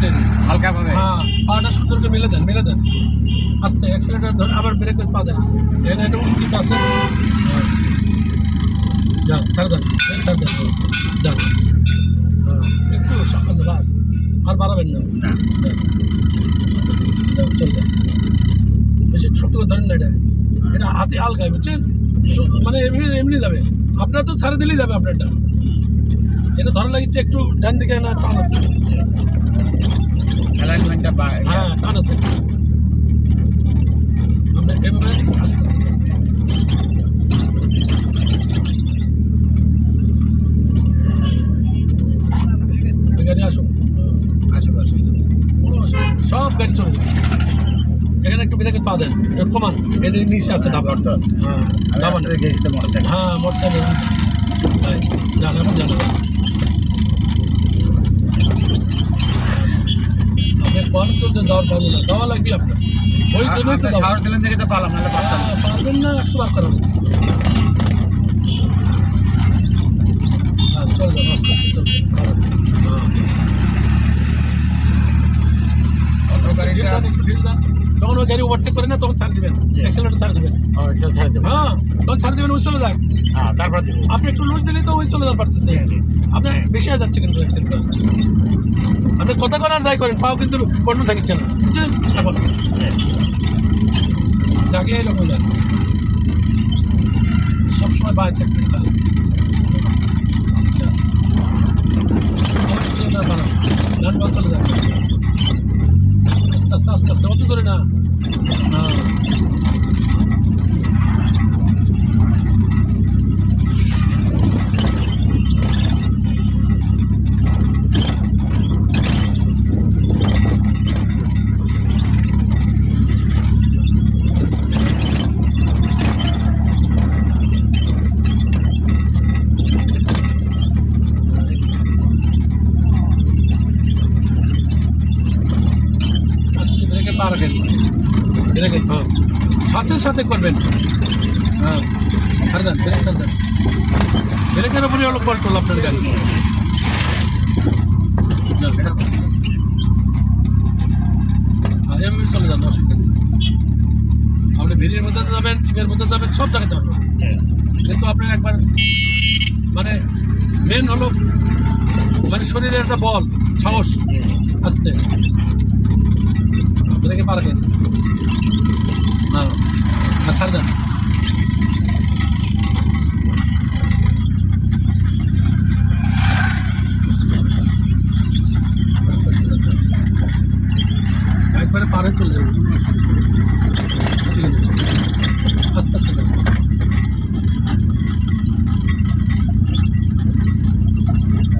Steady হালকা ভাবে। হ্যাঁ, পাটা সুন্দর করে মেলে দেন আস্তে অ্যাক্সিলেটার ধরে আবার ব্রেক পা দেন, এখানে একটা উচিত আছে, যান ছাড় দেন, ছাড় দেন, যান, হ্যাঁ একটু সামান্য বাস, আর বাড়াবেন না, চল যান, বেশি শক্ত করে ধরেন না, এটা হাতে আলগায় বুঝছেন, মানে এমনি এমনি যাবে, আপনার তো ছাড়ে দিলেই যাবে আপনারটা, এটা ধরা লাগিচ্ছে একটু ডান দিকে না টান আছে, অ্যালাইনমেন্টটা হ্যাঁ টান আছে, আমরা এভাবে আস্তে আস্তে গাড়ি আসুন, আশেপাশে কোনো অসুবিধা নেই, সব গাড়ি চলে যাবে, এখানে একটু ব্রেকে পা দেন, কমান, এর নিচে আছে ডাবার তো আছে, হ্যাঁ ডাবার গেছি তো মোটরসাইকেল। হ্যাঁ মোটরসাইকেল জান এখন জানাবেন আপনার কল তো যে যাওয়ার পারবো না, যাওয়া লাগবে আপনার, ওই জন্যই তো সাহস দিলেন দেখে তো পালাম, নাহলে পারতাম না। পারবেন না 100 বার করাবেন, হ্যাঁ চল যান আস্তে আস্তে চলবেন, অটো গাড়িটা যখন ওই গাড়ি ওভারটেক করে না তখন ছাড় দিবেন, অ্যাক্সেলারেটর ছাড় দিবেন, হ্যাঁ তখন ছাড় দিবেন, ওই চলে যাক, হ্যাঁ তারপর দেবো। আপনি একটু লুজ দিলেই তো ওই চলে যাওয়ার পারতেছে, আপনি বেশি হয়ে যাচ্ছে কিন্তু অ্যাক্সেলারেটর, আপনি কথা করার যাই করেন পাও কিন্তু কন্ট্রোল থাকিচ্ছে না বুঝছেন, এখন জাগে এরকম যান, সবসময় বাইরে থাকবেন, তাহলে গান বন্ধ করে যান, আস্তে আস্তে আস্তে অত করে না, হ্যাঁ পা রাখেন, ব্রেকের হ্যাঁ হাতের সাথে করবেন, হ্যাঁ ছাড় দেন, ব্রেক ছাড় দেন, ব্রেকের উপরে হলো কন্ট্রোল আপনার গাড়ি, এভাবে চলে যান, অসুবিধা নেই, আপনি ভিড়ের মধ্যে যাবেন, চিপের মধ্যে যাবেন, সব জায়গায় যাবেন, কিন্তু আপনার একবার মানে মেন হলো মানে শরীরের একটা বল সাহস, আসতে ব্রেকে পা রাখেন, হ্যাঁ ছাড় দেন, একবারে পারে চলে যাবে, আস্তে আস্তে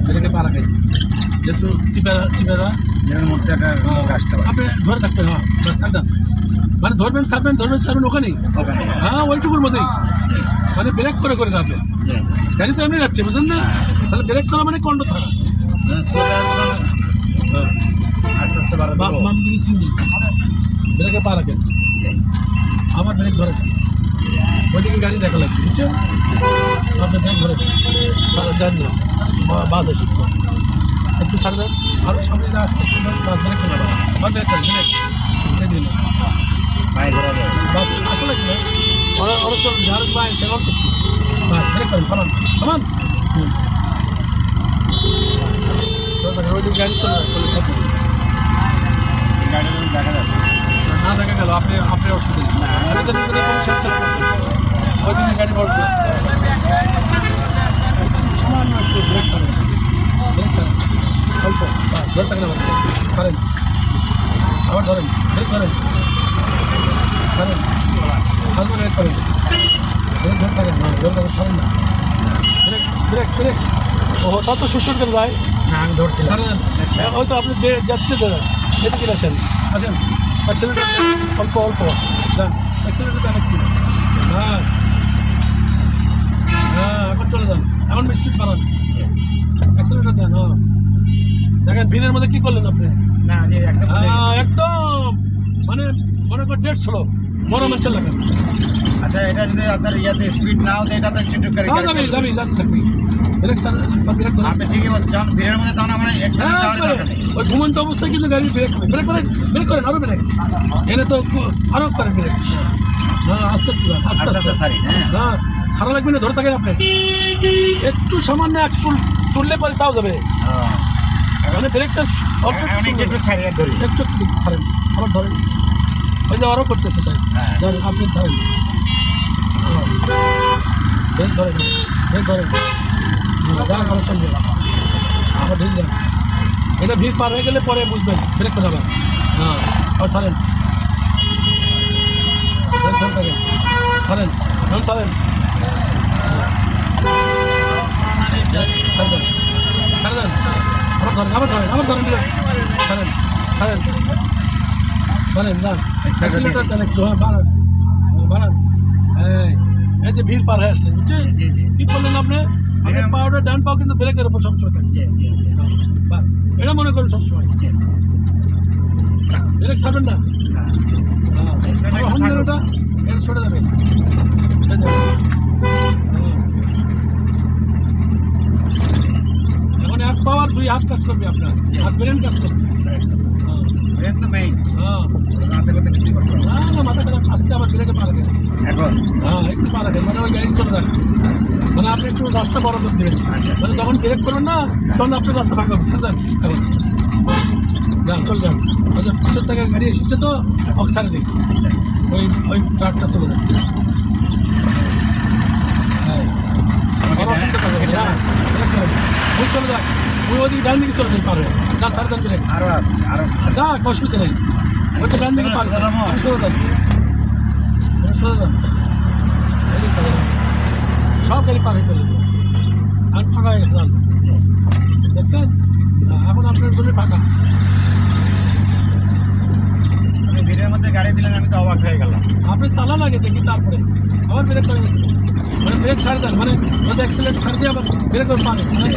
ব্রেকে পা রাখেন, যেহেতু চিপেরা এর মধ্যে একটা আসতে পারে। আপনি ধরে থাকবেন, হ্যাঁ ছাড় দেন, মানে ধরবেন ছাড়বেন ওখানেই, হ্যাঁ ওইটুকুর মধ্যেই, মানে ব্রেক করে করে যাবে, গাড়ি তো এমনি যাচ্ছে বুঝলেন না, তাহলে ব্রেক করা মানে কন্ট্রোল থাকা, আস্তে আস্তে বাড়াতে ব্রেকে পা রাখেন, আমার ব্রেক ধরে ওইদিকে গাড়ি দেখা লাগবে বুঝছেন, আপনি ব্রেক ধরে যান না, বাস এসেছে একটু ছাড়বেন, আরও সামনে আসতে একটু ব্রেক করে বা ব্রেক করেন, ব্রেক দিন বাস আসলে কি ওরা তো ঝাড় পায় সেরকম করছি, বাস ব্রেক করেন, থামান থামান, ওইদিকে গাড়ি চলে যাবে, না দেখা গেল আপনি অসুবিধা ওই দিনে গাড়ি বড় সামান্য একটু ব্রেক ছাড়েন অল্প ধরে থাকেন, ছাড়েন আবার ধরেন, ব্রেক ধরেন, ছাড়েন হালকা ব্রেক করেন, ব্রেক ধরে থাকেন, হ্যাঁ ধরে থাকেন, ছাড়েন না, ব্রেক ও তত সুসুর করে যায়, আমি ধরছিলাম, ছাড়েন হয়তো আপনি যাচ্ছে ধরেন, এদিকে আসেন অ্যাক্সিলেটার অল্প যান, অ্যাক্সিলেটার দেন একটু, বাস হ্যাঁ এখন চলে যান, এখন স্পিড বাড়ান, অ্যাক্সিলেটার দেন, হ্যাঁ দেখেন ভিড়ের মধ্যে কী করলেন আপনি, না যে একদম মানে মনে করেন 150 বড় মানুষের লাগেন, আচ্ছা এটা যদি আপনার ইয়াতে স্পিড নাও দেয় এটা তো একটু যাবি থাকবি ব্রেক স্যার ব্রেক ধরেন। আপনি ঠিকই বলছেন, যখন ভিড়ের মধ্যে তখন আমরা একসাথে হ্যাঁ, যাওয়ারই দরকার নেই। ওই ঘুমন্ত অবস্থায় কিন্তু গাড়ি ব্রেক করেন আরো ব্রেক এনে তো আরো করেন ব্রেক। না আস্তে আস্তে যান, আস্তে আস্তে আস্তে আস্তে সারি, হ্যাঁ। না খারাপ লাগবে না, ধরে থাকেন আপনি একটু সামান্য এক চুল তুললে পরে তাও যাবে, মানে ব্রেকটা অল্প একটু এখন একটু ছাড়ি আর ধরি। একটু একটু ধরেন, আবার ধরেন, ওই যে আরও করতেছে তাই হ্যাঁ। ধরেন, আপনি ধরেন ব্রেক ধরেন, ব্রেক ধরেন, যা করে চলবে, আবার ঢিল দেন। এটা ভিড় পার হয়ে গেলে পরে বুঝবেন ব্রেক করে আবার, হ্যাঁ আবার ছাড়েন, ব্রেক ধরে থাকেন, ছাড়েন, ধরুন ছাড়েন, ছাড় দেন, ছাড় দেন, আবার ধরেন, আবার ধরেন, আবার ধরেন, ছাড়েন, ছাড়েন, ধরেন, যান, অ্যাক্সিলেটর দেন একটু, হ্যাঁ বাড়ান, বাড়ান, এই যে ভিড় পার হয়ে আসলেন, বুঝছেন? জি, জি। কি করলেন আপনি? আপনার পাউডার ডান পাও কিন্তু ব্রেকের উপর সবসময় থাকে, জি, জি, জি। বাস এটা মনে করেন সবসময়, ব্রেক ছাড়বেন না, হ্যাঁ। হন্ডাটা এটা সরে যাবে, এখন এক পাওয়ার দুই হাত কাজ করবে আপনার, হাত ব্রেন কাজ করবে, ব্রেক তো মেইন। হ্যাঁ রাতে করতে কিছু করতে হবে। না না মাথা খারাপ, আসতে আবার ব্রেকে পারা গেছে, এখন হ্যাঁ একটু পারা গেছে, মানে ওই গাড়ি চলে যাবে, মানে আপনি একটু রাস্তা বড় করে দেবেন, মানে যখন ব্রেক করবেন না তখন আপনি রাস্তা ফাঁকা বুঝছেন যান, এখন যান চল যান, ওই যে পিছন থেকে গাড়ি এসেছে তো অক্সারে দিক, ওই ওই ট্রাকটা চলে যাবে, হ্যাঁ কোনো অসুবিধা করবে না, ব্রেক করেন, ওই চলে যাক, ওই ওদিকে ডান দিকে চলে যাই পারবে, যান ছাড় দেন ব্রেক, আরো আছে, আরো যাক অসুবিধা নেই, ওই তো ডান দিকে পারবে, আপনি সরে যান, আপনি সরে যান, এদিকে চলে যান। সব গাড়ি পার হয়ে চলে যাবে, আর ফাঁকা হয়ে গেছে যান, দেখছেন? এখন আপনার জন্য ফাঁকা, আপনি ভিড়ের মধ্যে গাড়ি দিলেন, আমি তো অবাক হয়ে গেলাম। আপনি চালান আগে দেখি তারপরে আবার ব্রেক করেন, মানে ব্রেক ছাড় দেন, মানে অ্যাক্সিলেন্ট ছাড় দিয়ে আবার ব্রেক করে পারেন, মানে